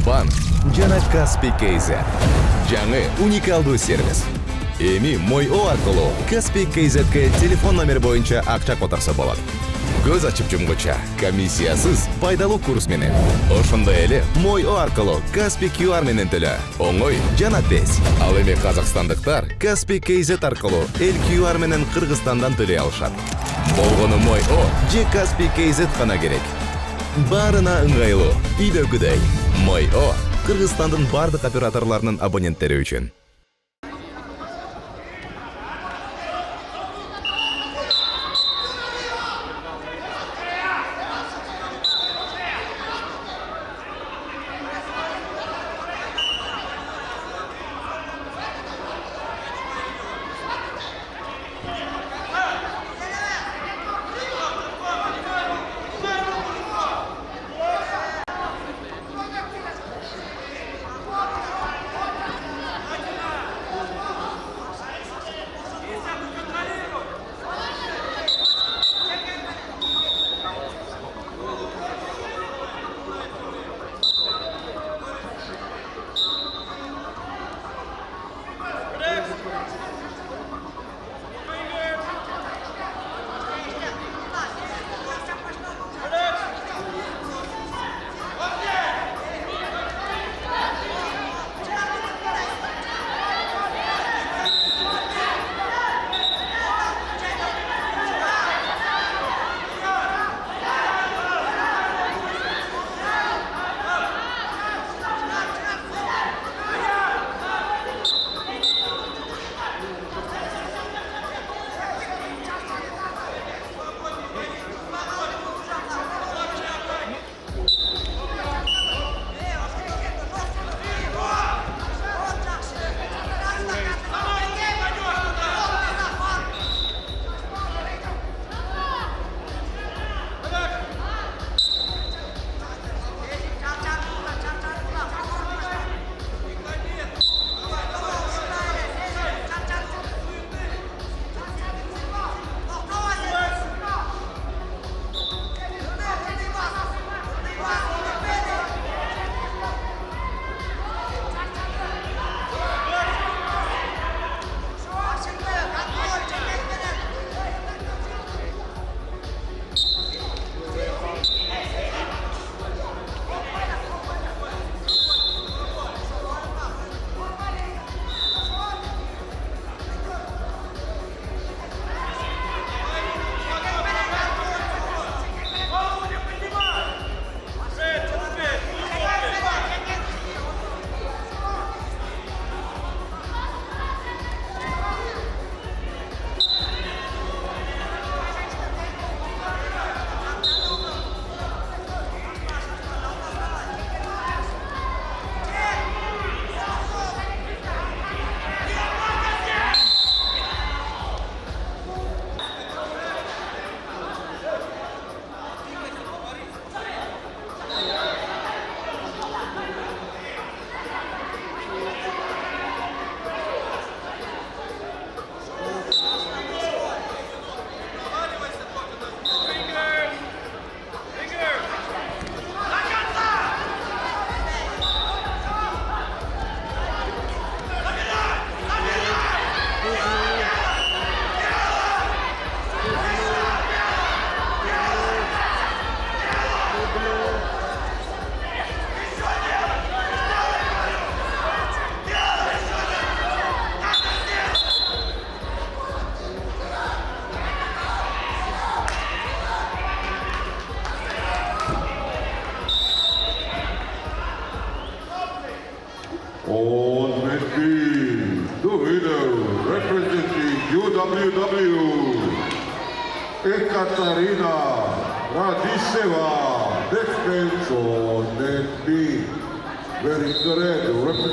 Мобан жана Каспий KZ жаңы уникалдуу сервис. Эми Мой.о аркылуу Каспий KZ'ге телефон номер боюнча акча которсо болот. Көз ачып жумгуча комиссиясыз пайдалуу курс менен. Ошондой эле Мой.о аркылуу Каспий QR менен төлөө. Оңой жана тез. Ал эми казакстандыктар Каспий KZ аркылуу эл QR менен Кыргызстандан төлөй алышат. Болгону Мой.о же Каспий KZ гана керек. Баарына ыңгайлуу, үйдөгүдөй. Мой.о Кыргызстандын бардык операторлорунун абоненттери үчүн. On Messi, the winner, representing UWW, Ekaterina Radisheva, defense on Messi, wearing the red, representing